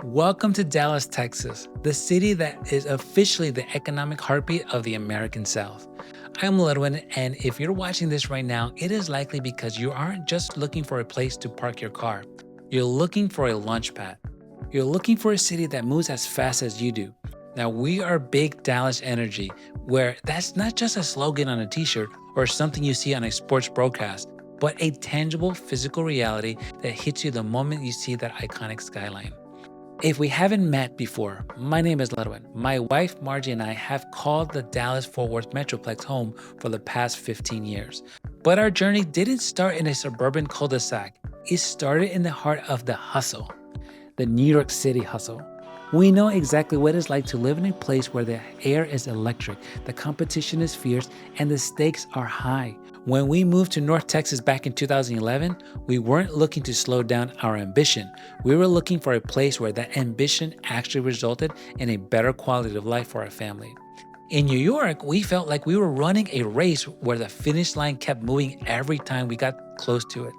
Welcome to Dallas, Texas, the city that is officially the economic heartbeat of the American South. I'm Ledwin, and if you're watching this right now, it is likely because you aren't just looking for a place to park your car. You're looking for a launch pad. You're looking for a city that moves as fast as you do. Now, we are Big Dallas Energy, where that's not just a slogan on a t shirt or something you see on a sports broadcast, but a tangible physical reality that hits you the moment you see that iconic skyline. If we haven't met before, my name is Ledwin. My wife Margie and I have called the Dallas-Fort Worth Metroplex home for the past 15 years. But our journey didn't start in a suburban cul-de-sac. It started in the heart of the hustle, the New York City hustle. We know exactly what it's like to live in a place where the air is electric, the competition is fierce, and the stakes are high. When we moved to North Texas back in 2011, we weren't looking to slow down our ambition. We were looking for a place where that ambition actually resulted in a better quality of life for our family. In New York, we felt like we were running a race where the finish line kept moving every time we got close to it.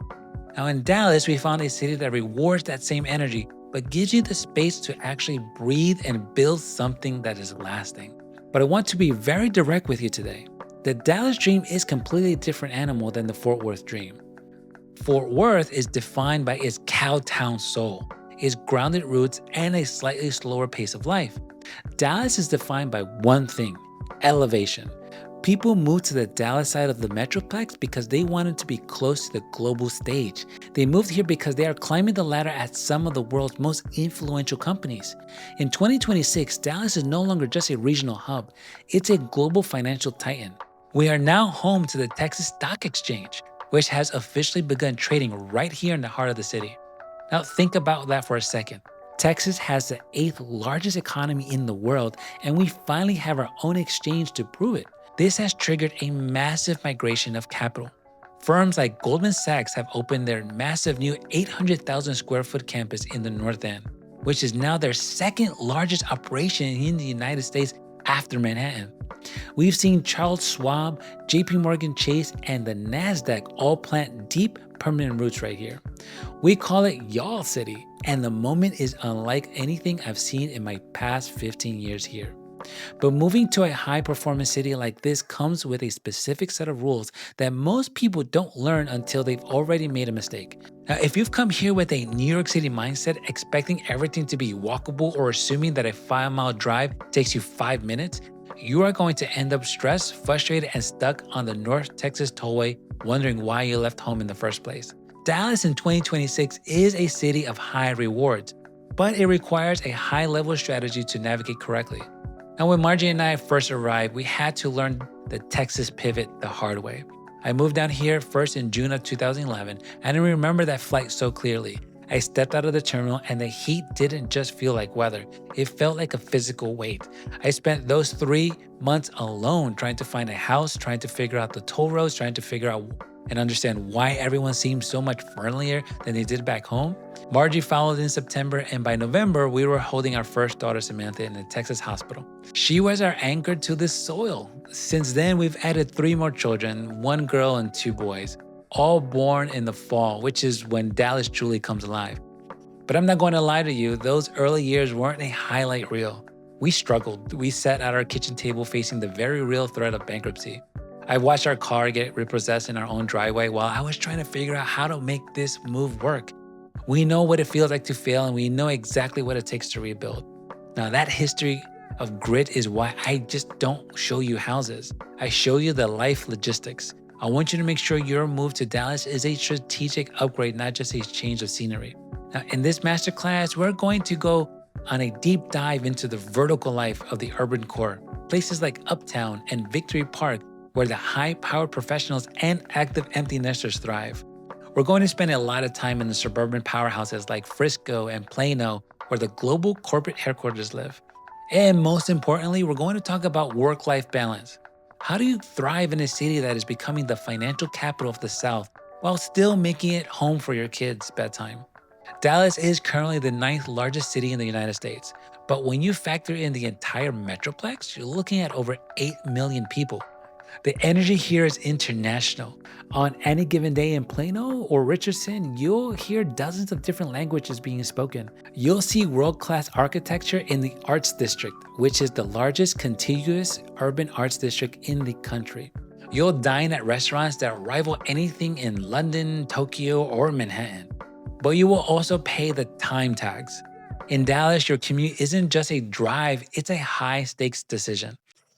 Now in Dallas, we found a city that rewards that same energy, but gives you the space to actually breathe and build something that is lasting. But I want to be very direct with you today. The Dallas dream is a completely different animal than the Fort Worth dream. Fort Worth is defined by its cowtown soul, its grounded roots, and a slightly slower pace of life. Dallas is defined by one thing: elevation. People moved to the Dallas side of the Metroplex because they wanted to be close to the global stage. They moved here because they are climbing the ladder at some of the world's most influential companies. In 2026, Dallas is no longer just a regional hub, it's a global financial titan. We are now home to the Texas Stock Exchange, which has officially begun trading right here in the heart of the city. Now think about that for a second. Texas has the 8th largest economy in the world, and we finally have our own exchange to prove it. This has triggered a massive migration of capital. Firms like Goldman Sachs have opened their massive new 800,000 square foot campus in the North End, which is now their second largest operation in the United States after Manhattan. We've seen Charles Schwab, JP Morgan Chase, and the NASDAQ all plant deep, permanent roots right here. We call it Y'all City, and the moment is unlike anything I've seen in my past 15 years here. But moving to a high-performance city like this comes with a specific set of rules that most people don't learn until they've already made a mistake. Now, if you've come here with a New York City mindset, expecting everything to be walkable or assuming that a 5-mile drive takes you 5 minutes, you are going to end up stressed, frustrated, and stuck on the North Texas Tollway, wondering why you left home in the first place. Dallas in 2026 is a city of high rewards, but it requires a high-level strategy to navigate correctly. Now, when Margie and I first arrived, we had to learn the Texas pivot the hard way. I moved down here first in June of 2011, and I remember that flight so clearly. I stepped out of the terminal and the heat didn't just feel like weather, it felt like a physical weight. I spent those 3 months alone trying to find a house, trying to figure out the toll roads, trying to figure out and understand why everyone seemed so much friendlier than they did back home. Margie followed in September, and by November, we were holding our first daughter, Samantha, in a Texas hospital. She was our anchor to this soil. Since then, we've added 3 more children, 1 girl and 2 boys, all born in the fall, which is when Dallas truly comes alive. But I'm not going to lie to you, those early years weren't a highlight reel. We struggled. We sat at our kitchen table facing the very real threat of bankruptcy. I watched our car get repossessed in our own driveway while I was trying to figure out how to make this move work. We know what it feels like to fail, and we know exactly what it takes to rebuild. Now, that history of grit is why I just don't show you houses. I show you the life logistics. I want you to make sure your move to Dallas is a strategic upgrade, not just a change of scenery. Now, in this masterclass, we're going to go on a deep dive into the vertical life of the urban core, places like Uptown and Victory Park, where the high-powered professionals and active empty nesters thrive. We're going to spend a lot of time in the suburban powerhouses like Frisco and Plano, where the global corporate headquarters live. And most importantly, we're going to talk about work-life balance. How do you thrive in a city that is becoming the financial capital of the South while still making it home for your kids' bedtime? Dallas is currently the 9th largest city in the United States, but when you factor in the entire Metroplex, you're looking at over 8 million people. The energy here is international. On any given day in Plano or Richardson, you'll hear dozens of different languages being spoken. You'll see world-class architecture in the Arts District, which is the largest contiguous urban arts district in the country. You'll dine at restaurants that rival anything in London, Tokyo, or Manhattan. But you will also pay the time tags. In Dallas, your commute isn't just a drive, it's a high stakes decision.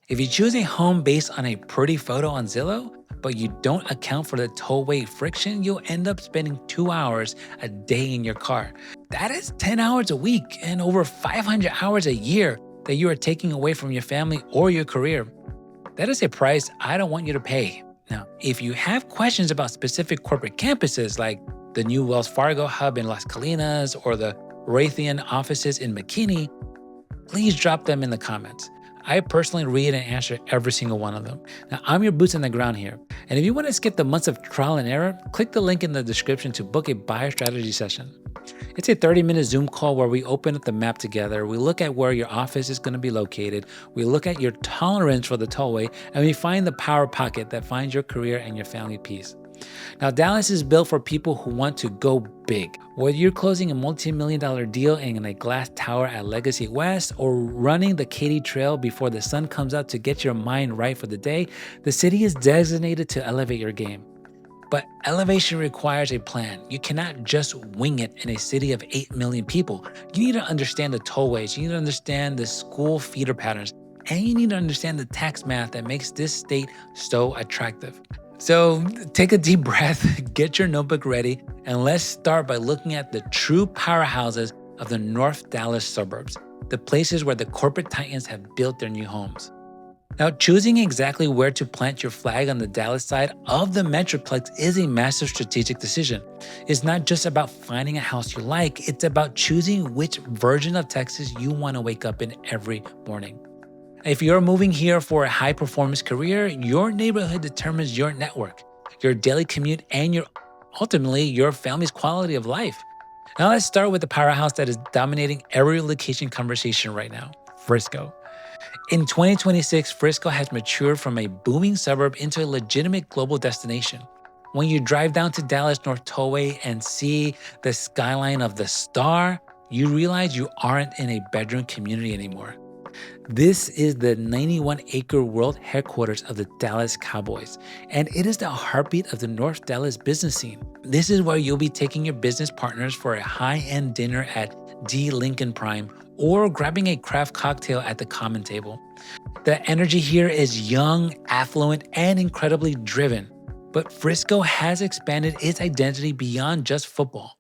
If you choose a home based on a pretty photo on Zillow, but you don't account for the tollway friction, you'll end up spending 2 hours a day in your car. That is 10 hours a week and over 500 hours a year that you are taking away from your family or your career. That is a price I don't want you to pay. Now, if you have questions about specific corporate campuses like the new Wells Fargo hub in Las Colinas or the Raytheon offices in McKinney, please drop them in the comments. I personally read and answer every single one of them. Now, I'm your boots on the ground here. And if you want to skip the months of trial and error, click the link in the description to book a buyer strategy session. It's a 30-minute Zoom call where we open up the map together. We look at where your office is going to be located. We look at your tolerance for the tollway, and we find the power pocket that finds your career and your family peace. Now, Dallas is built for people who want to go big. Whether you're closing a multi-million-dollar deal in a glass tower at Legacy West or running the Katy Trail before the sun comes out to get your mind right for the day, the city is designated to elevate your game. But elevation requires a plan. You cannot just wing it in a city of 8 million people. You need to understand the tollways, you need to understand the school feeder patterns, and you need to understand the tax math that makes this state so attractive. So take a deep breath, get your notebook ready, and let's start by looking at the true powerhouses of the North Dallas suburbs, the places where the corporate titans have built their new homes. Now, choosing exactly where to plant your flag on the Dallas side of the Metroplex is a massive strategic decision. It's not just about finding a house you like, it's about choosing which version of Texas you want to wake up in every morning. If you're moving here for a high-performance career, your neighborhood determines your network, your daily commute, and ultimately your family's quality of life. Now let's start with the powerhouse that is dominating every location conversation right now, Frisco. In 2026, Frisco has matured from a booming suburb into a legitimate global destination. When you drive down to Dallas North Tollway and see the skyline of the Star, you realize you aren't in a bedroom community anymore. This is the 91-acre world headquarters of the Dallas Cowboys, and it is the heartbeat of the North Dallas business scene. This is where you'll be taking your business partners for a high-end dinner at D. Lincoln Prime or grabbing a craft cocktail at the common table. The energy here is young, affluent, and incredibly driven. But Frisco has expanded its identity beyond just football.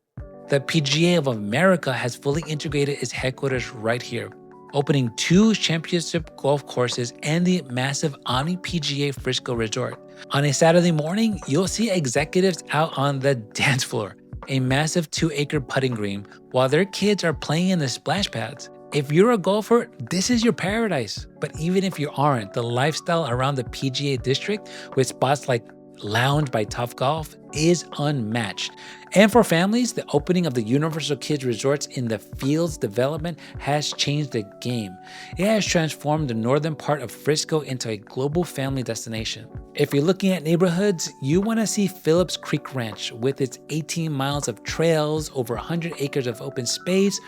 The PGA of America has fully integrated its headquarters right here, opening 2 championship golf courses and the massive Omni PGA Frisco Resort. On a Saturday morning, you'll see executives out on the dance floor, a massive 2-acre putting green, while their kids are playing in the splash pads. If you're a golfer, this is your paradise. But even if you aren't, the lifestyle around the PGA district with spots like Lounge by Tough Golf is unmatched. And for families, the opening of the Universal Kids Resorts in the Fields development has changed the game. It has transformed the northern part of Frisco into a global family destination. If you're looking at neighborhoods, you want to see Phillips Creek Ranch with its 18 miles of trails, over 100 acres of open space,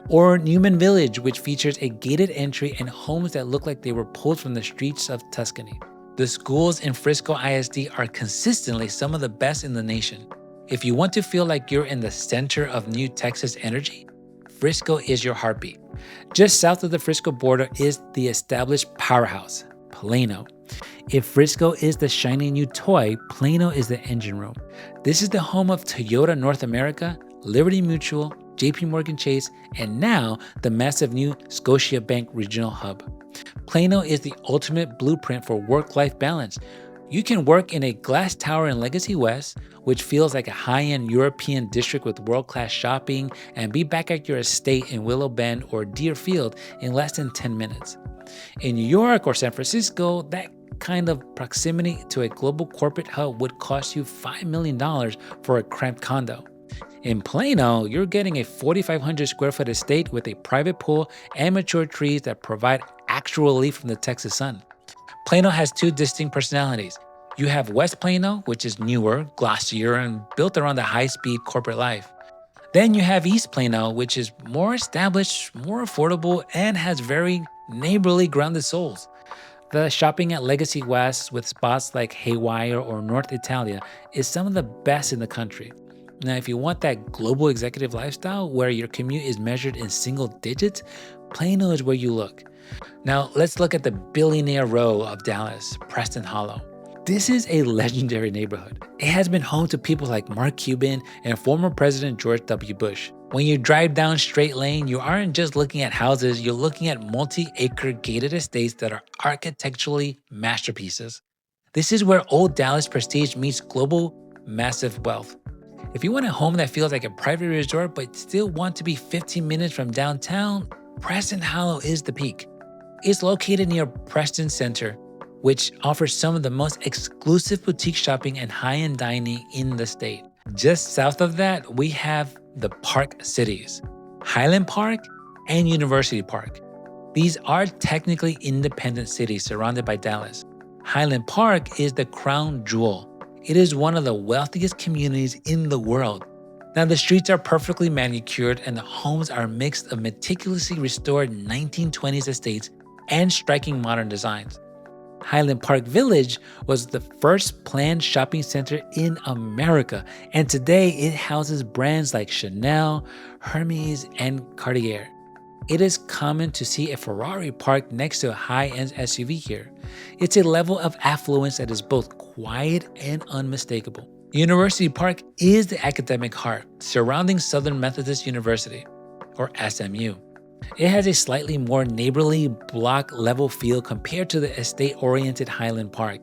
or Newman Village, which features a gated entry and homes that look like they were pulled from the streets of Tuscany. The schools in Frisco ISD are consistently some of the best in the nation. If you want to feel like you're in the center of New Texas energy, Frisco is your heartbeat. Just south of the Frisco border is the established powerhouse, Plano. If Frisco is the shiny new toy, Plano is the engine room. This is the home of Toyota North America, Liberty Mutual, JP Morgan Chase, and now the massive new Scotiabank Regional Hub. Plano is the ultimate blueprint for work-life balance. You can work in a glass tower in Legacy West, which feels like a high-end European district with world-class shopping, and be back at your estate in Willow Bend or Deerfield in less than 10 minutes. In New York or San Francisco, that kind of proximity to a global corporate hub would cost you $5 million for a cramped condo. In Plano, you're getting a 4,500 square foot estate with a private pool and mature trees that provide actual relief from the Texas sun. Plano has two distinct personalities. You have West Plano, which is newer, glossier, and built around the high-speed corporate life. Then you have East Plano, which is more established, more affordable, and has very neighborly grounded souls. The shopping at Legacy West with spots like Haywire or North Italia is some of the best in the country. Now, if you want that global executive lifestyle where your commute is measured in single digits, Plano is where you look. Now, let's look at the billionaire row of Dallas, Preston Hollow. This is a legendary neighborhood. It has been home to people like Mark Cuban and former President George W. Bush. When you drive down Straight Lane, you aren't just looking at houses, you're looking at multi-acre gated estates that are architecturally masterpieces. This is where old Dallas prestige meets global massive wealth. If you want a home that feels like a private resort but still want to be 15 minutes from downtown, Preston Hollow is the peak. It's located near Preston Center, which offers some of the most exclusive boutique shopping and high-end dining in the state. Just south of that, we have the Park Cities, Highland Park and University Park. These are technically independent cities surrounded by Dallas. Highland Park is the crown jewel. It is one of the wealthiest communities in the world. Now, the streets are perfectly manicured and the homes are a mix of meticulously restored 1920s estates and striking modern designs. Highland Park Village was the first planned shopping center in America, and today it houses brands like Chanel, Hermes, and Cartier. It is common to see a Ferrari parked next to a high-end SUV here. It's a level of affluence that is both quiet and unmistakable. University Park is the academic heart surrounding Southern Methodist University, or SMU. It has a slightly more neighborly block-level feel compared to the estate-oriented Highland Park.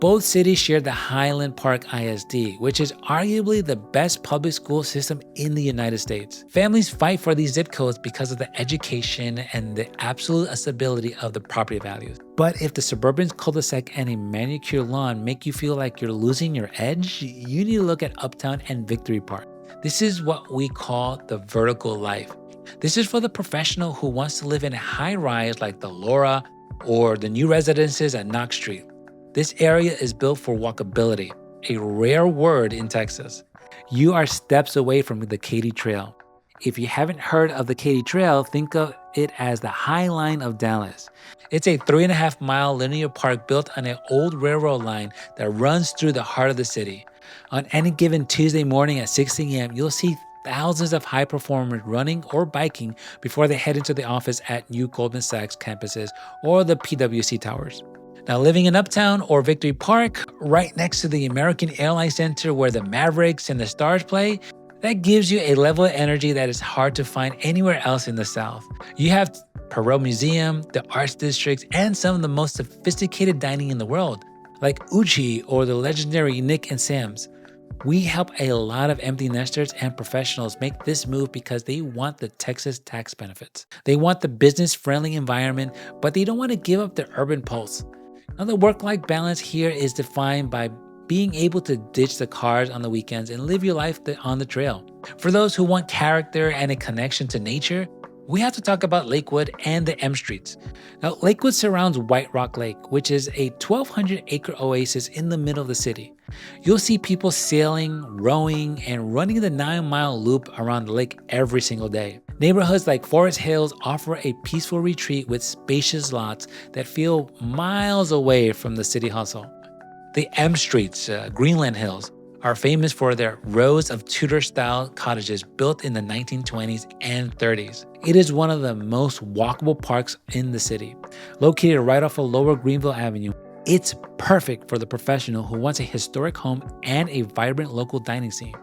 Both cities share the Highland Park ISD, which is arguably the best public school system in the United States. Families fight for these zip codes because of the education and the absolute stability of the property values. But if the suburban cul-de-sac and a manicured lawn make you feel like you're losing your edge, you need to look at Uptown and Victory Park. This is what we call the vertical life. This is for the professional who wants to live in a high-rise like the Laura or the new residences at Knox Street. This area is built for walkability, a rare word in Texas. You are steps away from the Katy Trail. If you haven't heard of the Katy Trail, think of it as the High Line of Dallas. It's a 3.5-mile linear park built on an old railroad line that runs through the heart of the city. On any given Tuesday morning at 6 a.m., you'll see thousands of high performers running or biking before they head into the office at new Goldman Sachs campuses or the PwC towers. Now, living in Uptown or Victory Park, right next to the American Airlines Center where the Mavericks and the Stars play, that gives you a level of energy that is hard to find anywhere else in the South. You have Perot Museum, the Arts Districts, and some of the most sophisticated dining in the world, like Uchi or the legendary Nick and Sam's. We help a lot of empty nesters and professionals make this move because they want the Texas tax benefits. They want the business-friendly environment, but they don't want to give up the urban pulse. Now, the work-life balance here is defined by being able to ditch the cars on the weekends and live your life on the trail. For those who want character and a connection to nature, we have to talk about Lakewood and the M Streets. Now, Lakewood surrounds White Rock Lake, which is a 1,200-acre oasis in the middle of the city. You'll see people sailing, rowing, and running the 9-mile loop around the lake every single day. Neighborhoods like Forest Hills offer a peaceful retreat with spacious lots that feel miles away from the city hustle. The M Streets, Greenland Hills, are famous for their rows of Tudor-style cottages built in the 1920s and 30s. It is one of the most walkable parks in the city. Located right off of Lower Greenville Avenue, it's perfect for the professional who wants a historic home and a vibrant local dining scene.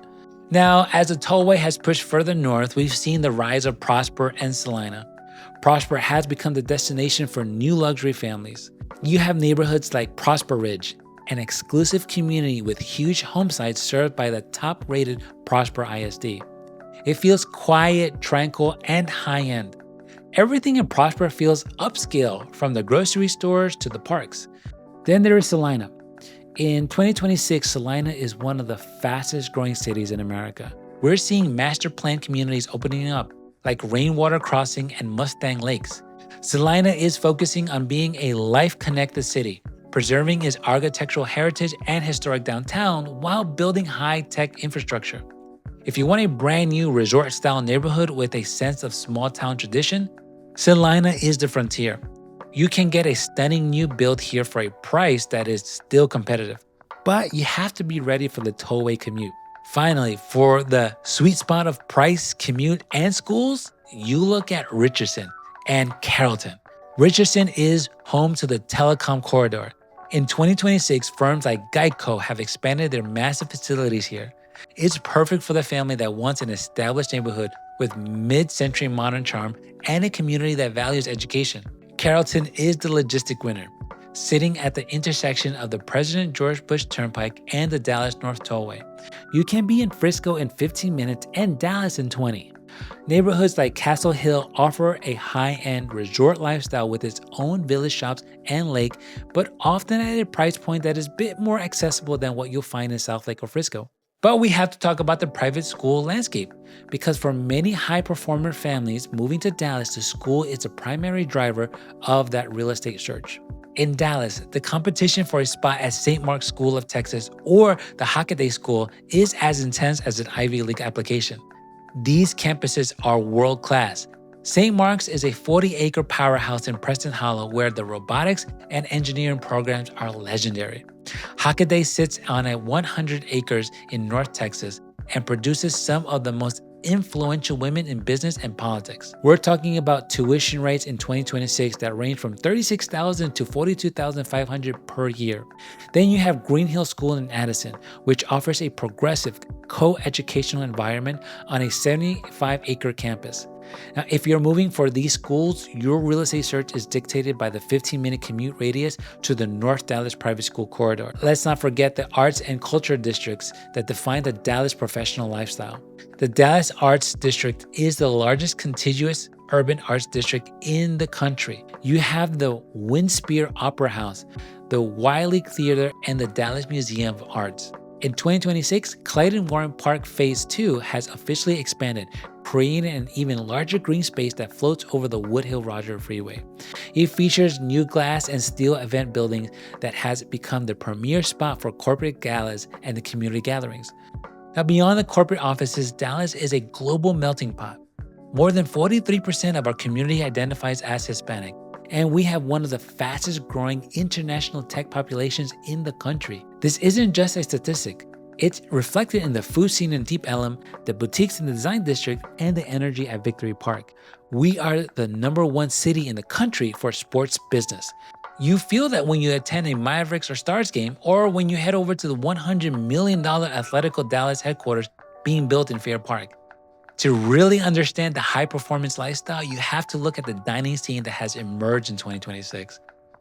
Now, as the Tollway has pushed further north, we've seen the rise of Prosper and Salina. Prosper has become the destination for new luxury families. You have neighborhoods like Prosper Ridge, an exclusive community with huge home sites served by the top-rated Prosper ISD. It feels quiet, tranquil, and high-end. Everything in Prosper feels upscale, from the grocery stores to the parks. Then there is Salina. In 2026, Salina is one of the fastest-growing cities in America. We're seeing master-planned communities opening up, like Rainwater Crossing and Mustang Lakes. Salina is focusing on being a life-connected city, preserving its architectural heritage and historic downtown while building high-tech infrastructure. If you want a brand new resort-style neighborhood with a sense of small-town tradition, Salina is the frontier. You can get a stunning new build here for a price that is still competitive, but you have to be ready for the Tollway commute. Finally, for the sweet spot of price, commute, and schools, you look at Richardson and Carrollton. Richardson is home to the telecom corridor. In 2026, firms like Geico have expanded their massive facilities here. It's perfect for the family that wants an established neighborhood with mid-century modern charm and a community that values education. Carrollton is the logistic winner, sitting at the intersection of the President George Bush Turnpike and the Dallas North Tollway. You can be in Frisco in 15 minutes and Dallas in 20. Neighborhoods like Castle Hill offer a high-end resort lifestyle with its own village shops and lake, but often at a price point that is a bit more accessible than what you'll find in South Lake or Frisco. But we have to talk about the private school landscape, because for many high-performer families, moving to Dallas to school is a primary driver of that real estate search. In Dallas, the competition for a spot at St. Mark's School of Texas or the Hockaday School is as intense as an Ivy League application. These campuses are world-class. St. Mark's is a 40-acre powerhouse in Preston Hollow where the robotics and engineering programs are legendary. Hockaday sits on 100 acres in North Texas and produces some of the most influential women in business and politics. We're talking about tuition rates in 2026 that range from $36,000 to $42,500 per year. Then you have Green Hill School in Addison, which offers a progressive co-educational environment on a 75-acre campus. Now, if you're moving for these schools, your real estate search is dictated by the 15-minute commute radius to the North Dallas Private School corridor. Let's not forget the arts and culture districts that define the Dallas professional lifestyle. The Dallas Arts District is the largest contiguous urban arts district in the country. You have the Winspear Opera House, the Wiley Theater, and the Dallas Museum of Arts. In 2026, Clayton Warren Park Phase 2 has officially expanded, creating an even larger green space that floats over the Woodhill-Roger Freeway. It features new glass and steel event buildings that has become the premier spot for corporate galas and the community gatherings. Now, beyond the corporate offices, Dallas is a global melting pot. More than 43% of our community identifies as Hispanic, and we have one of the fastest growing international tech populations in the country. This isn't just a statistic. It's reflected in the food scene in Deep Ellum, the boutiques in the Design District, and the energy at Victory Park. We are the #1 city in the country for sports business. You feel that when you attend a Mavericks or Stars game, or when you head over to the $100 million Athletico Dallas headquarters being built in Fair Park. To really understand the high-performance lifestyle, you have to look at the dining scene that has emerged in 2026.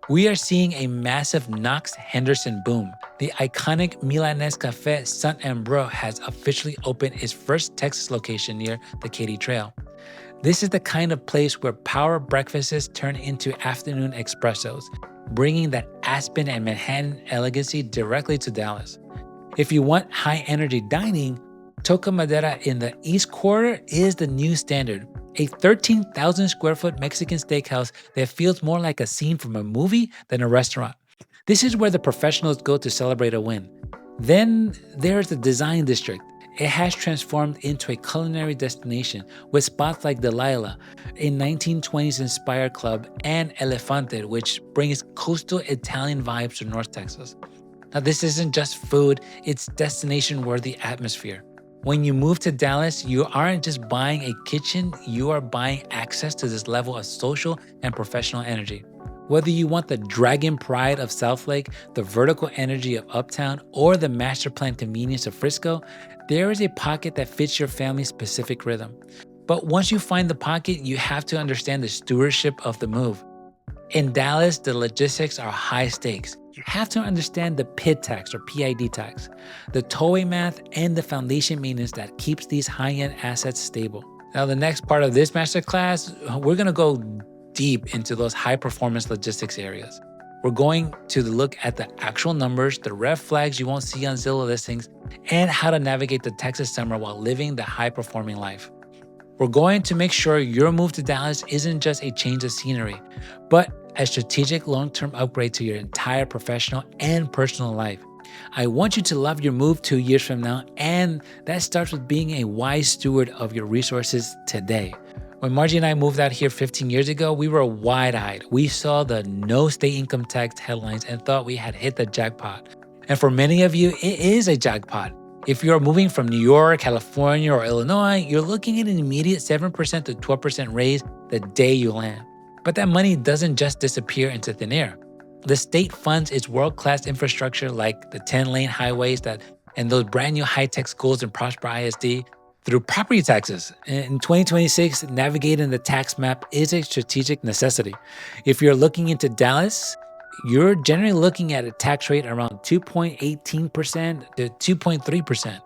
We are seeing a massive Knox Henderson boom. The iconic Milanese cafe Sun and Bro has officially opened its first Texas location near the Katy Trail. This is the kind of place where power breakfasts turn into afternoon espressos, bringing that Aspen and Manhattan elegancy directly to Dallas. If you want high-energy dining, Toca Madera in the East Quarter is the new standard. A 13,000 square foot Mexican steakhouse that feels more like a scene from a movie than a restaurant. This is where the professionals go to celebrate a win. Then there's the Design District. It has transformed into a culinary destination with spots like Delilah, a 1920s inspired club, and Elefante, which brings coastal Italian vibes to North Texas. Now, this isn't just food, it's destination-worthy atmosphere. When you move to Dallas, you aren't just buying a kitchen, you are buying access to this level of social and professional energy. Whether you want the dragon pride of South Lake, the vertical energy of Uptown, or the master plan convenience of Frisco, there is a pocket that fits your family's specific rhythm. But once you find the pocket, you have to understand the stewardship of the move. In Dallas, the logistics are high stakes. You have to understand the PID tax or PID tax, the tollway math, and the foundation maintenance that keeps these high-end assets stable. Now, the next part of this masterclass, we're gonna go deep into those high-performance logistics areas. We're going to look at the actual numbers, the red flags you won't see on Zillow listings, and how to navigate the Texas summer while living the high-performing life. We're going to make sure your move to Dallas isn't just a change of scenery, but a strategic long-term upgrade to your entire professional and personal life. I want you to love your move 2 years from now, and that starts with being a wise steward of your resources today. When Margie and I moved out here 15 years ago, we were wide-eyed. We saw the no state income tax headlines and thought we had hit the jackpot. And for many of you, it is a jackpot. If you're moving from New York, California, or Illinois, you're looking at an immediate 7% to 12% raise the day you land. But that money doesn't just disappear into thin air. The state funds its world-class infrastructure like the 10-lane highways and those brand new high-tech schools in Prosper ISD through property taxes. In 2026, navigating the tax map is a strategic necessity. If you're looking into Dallas, you're generally looking at a tax rate around 2.18% to 2.3%.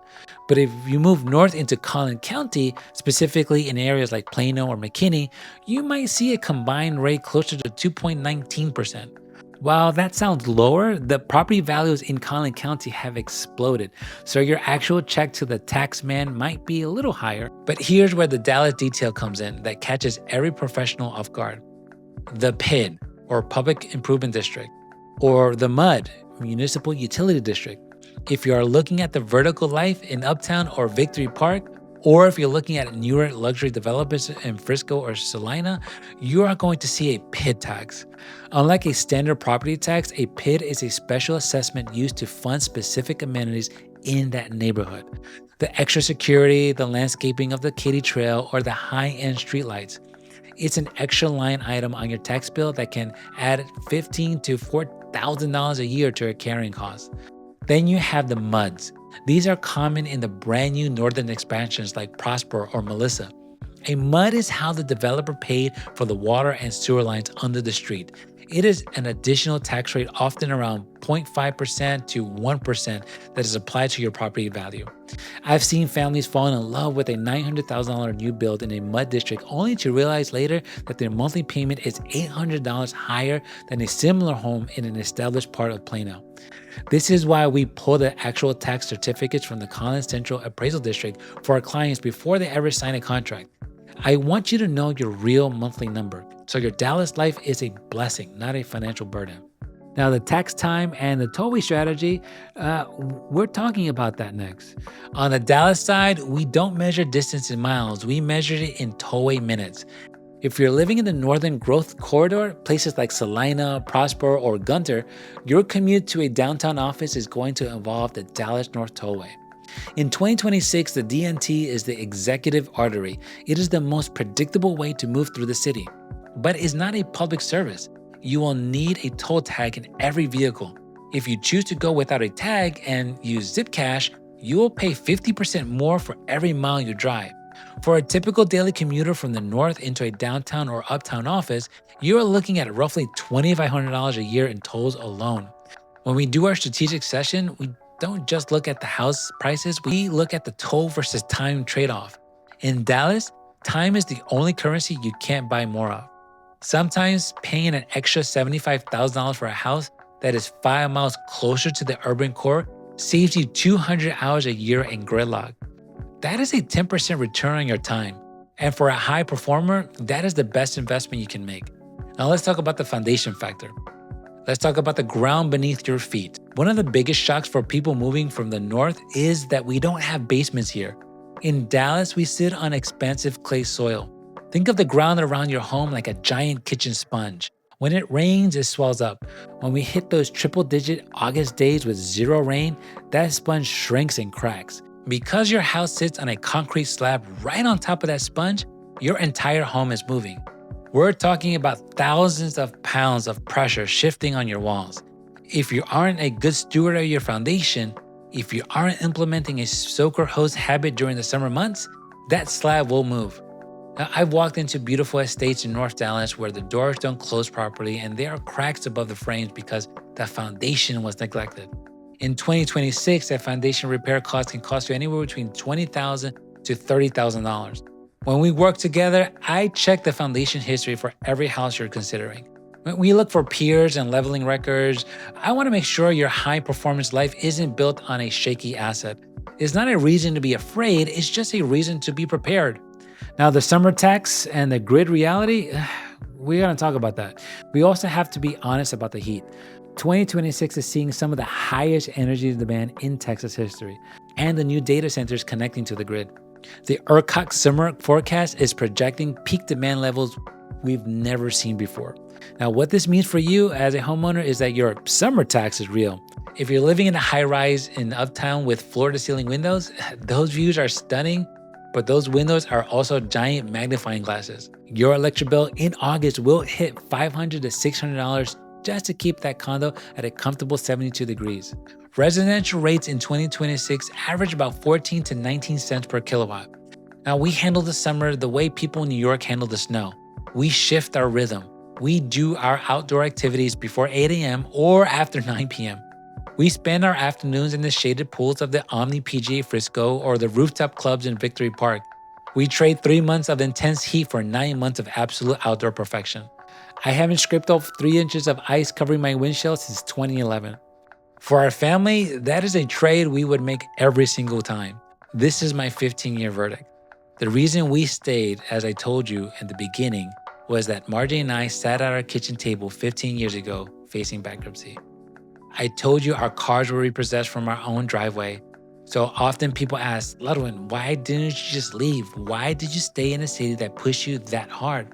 But if you move north into Collin County, specifically in areas like Plano or McKinney, you might see a combined rate closer to 2.19%. While that sounds lower, the property values in Collin County have exploded, so your actual check to the tax man might be a little higher. But here's where the Dallas detail comes in that catches every professional off guard. The PID, or Public Improvement District, or the MUD, Municipal Utility District. If you are looking at the vertical life in Uptown or Victory Park, or if you're looking at newer luxury developments in Frisco or Salina, you are going to see a PID tax. Unlike a standard property tax, a PID is a special assessment used to fund specific amenities in that neighborhood. The extra security, the landscaping of the Katy Trail, or the high-end streetlights. It's an extra line item on your tax bill that can add $15,000 to $4,000 a year to your carrying costs. Then you have the MUDs. These are common in the brand new northern expansions like Prosper or Melissa. A MUD is how the developer paid for the water and sewer lines under the street. It is an additional tax rate, often around 0.5% to 1%, that is applied to your property value. I've seen families fall in love with a $900,000 new build in a MUD district only to realize later that their monthly payment is $800 higher than a similar home in an established part of Plano. This is why we pull the actual tax certificates from the Collins Central Appraisal District for our clients before they ever sign a contract. I want you to know your real monthly number, so your Dallas life is a blessing, not a financial burden. Now, the tax time and the tollway strategy, we're talking about that next. On the Dallas side, we don't measure distance in miles, we measure it in tollway minutes. If you're living in the northern growth corridor, places like Salina, Prosper, or Gunter, your commute to a downtown office is going to involve the Dallas North Tollway. In 2026, the DNT is the executive artery. It is the most predictable way to move through the city, but it's not a public service. You will need a toll tag in every vehicle. If you choose to go without a tag and use Zip Cash, you will pay 50% more for every mile you drive. For a typical daily commuter from the north into a downtown or uptown office, you are looking at roughly $2,500 a year in tolls alone. When we do our strategic session, we don't just look at the house prices, we look at the toll versus time trade-off. In Dallas, time is the only currency you can't buy more of. Sometimes paying an extra $75,000 for a house that is 5 miles closer to the urban core saves you 200 hours a year in Gridlock. That is a 10% return on your time. And for a high performer, that is the best investment you can make. Now let's talk about the foundation factor. Let's talk about the ground beneath your feet. One of the biggest shocks for people moving from the north is that we don't have basements here. In Dallas, we sit on expansive clay soil. Think of the ground around your home like a giant kitchen sponge. When it rains, it swells up. When we hit those triple-digit August days with zero rain, that sponge shrinks and cracks. Because your house sits on a concrete slab right on top of that sponge, your entire home is moving. We're talking about thousands of pounds of pressure shifting on your walls. If you aren't a good steward of your foundation, if you aren't implementing a soaker hose habit during the summer months, that slab will move. Now, I've walked into beautiful estates in North Dallas where the doors don't close properly and there are cracks above the frames because the foundation was neglected. In 2026, that foundation repair cost can cost you anywhere between $20,000 to $30,000. When we work together, I check the foundation history for every house you're considering. When we look for peers and leveling records, I want to make sure your high-performance life isn't built on a shaky asset. It's not a reason to be afraid, it's just a reason to be prepared. Now, the summer tax and the grid reality, we're going to talk about that. We also have to be honest about the heat. 2026 is seeing some of the highest energy demand in Texas history, and the new data centers connecting to the grid. The ERCOT summer forecast is projecting peak demand levels we've never seen before. Now, what this means for you as a homeowner is that your summer tax is real. If you're living in a high rise in Uptown with floor to ceiling windows, those views are stunning, but those windows are also giant magnifying glasses. Your electric bill in August will hit $500 to $600 just to keep that condo at a comfortable 72 degrees. Residential rates in 2026 average about 14 to 19 cents per kilowatt. Now, we handle the summer the way people in New York handle the snow. We shift our rhythm. We do our outdoor activities before 8 a.m. or after 9 p.m. We spend our afternoons in the shaded pools of the Omni PGA Frisco or the rooftop clubs in Victory Park. We trade 3 months of intense heat for 9 months of absolute outdoor perfection. I haven't scraped off 3 inches of ice covering my windshield since 2011. For our family, that is a trade we would make every single time. This is my 15-year verdict. The reason we stayed, as I told you in the beginning, was that Margie and I sat at our kitchen table 15 years ago facing bankruptcy. I told you our cars were repossessed from our own driveway. So often people ask, Ludwin, why didn't you just leave? Why did you stay in a city that pushed you that hard?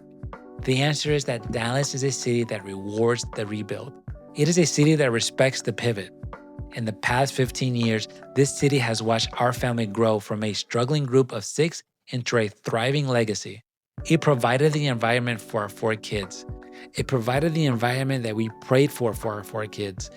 The answer is that Dallas is a city that rewards the rebuild. It is a city that respects the pivot. In the past 15 years, this city has watched our family grow from a struggling group of 6 into a thriving legacy. It provided the environment for our 4 kids. It provided the environment that we prayed for our 4 kids.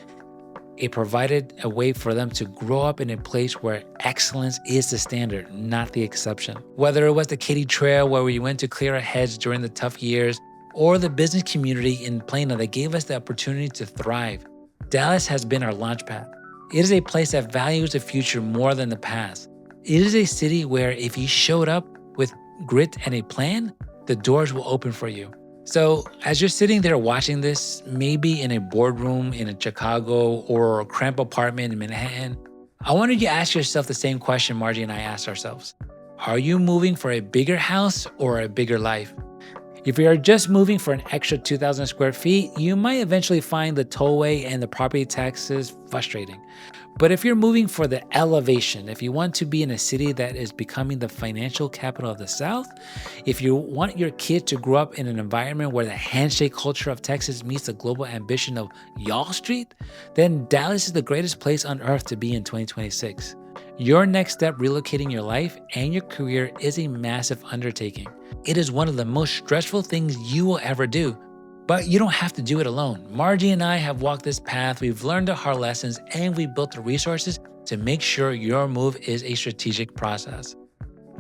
It provided a way for them to grow up in a place where excellence is the standard, not the exception. Whether it was the Katy Trail where we went to clear our heads during the tough years, or the business community in Plano that gave us the opportunity to thrive, Dallas has been our launchpad. It is a place that values the future more than the past. It is a city where if you showed up with grit and a plan, the doors will open for you. So as you're sitting there watching this, maybe in a boardroom in a Chicago or a cramped apartment in Manhattan, I wanted you to ask yourself the same question Margie and I asked ourselves. Are you moving for a bigger house or a bigger life? If you are just moving for an extra 2,000 square feet, you might eventually find the tollway and the property taxes frustrating. But if you're moving for the elevation, if you want to be in a city that is becoming the financial capital of the South, if you want your kid to grow up in an environment where the handshake culture of Texas meets the global ambition of Y'all Street, then Dallas is the greatest place on earth to be in 2026. Your next step relocating your life and your career is a massive undertaking. It is one of the most stressful things you will ever do. But you don't have to do it alone. Margie and I have walked this path, we've learned the hard lessons, and we've built the resources to make sure your move is a strategic process.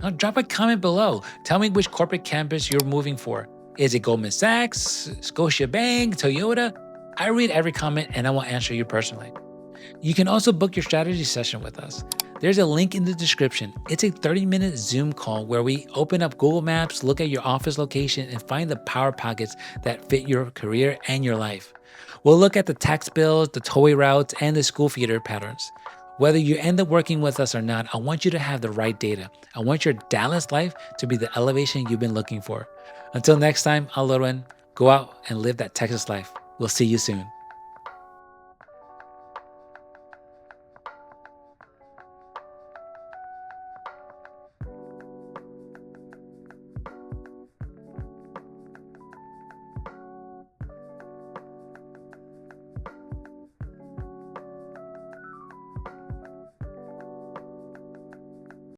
Now drop a comment below. Tell me which corporate campus you're moving for. Is it Goldman Sachs, Scotiabank, Toyota? I read every comment and I will answer you personally. You can also book your strategy session with us. There's a link in the description. It's a 30-minute Zoom call where we open up Google Maps, look at your office location, and find the power pockets that fit your career and your life. We'll look at the tax bills, the tollway routes, and the school feeder patterns. Whether you end up working with us or not, I want you to have the right data. I want your Dallas life to be the elevation you've been looking for. Until next time, I'm Lorwin. Go out and live that Texas life. We'll see you soon.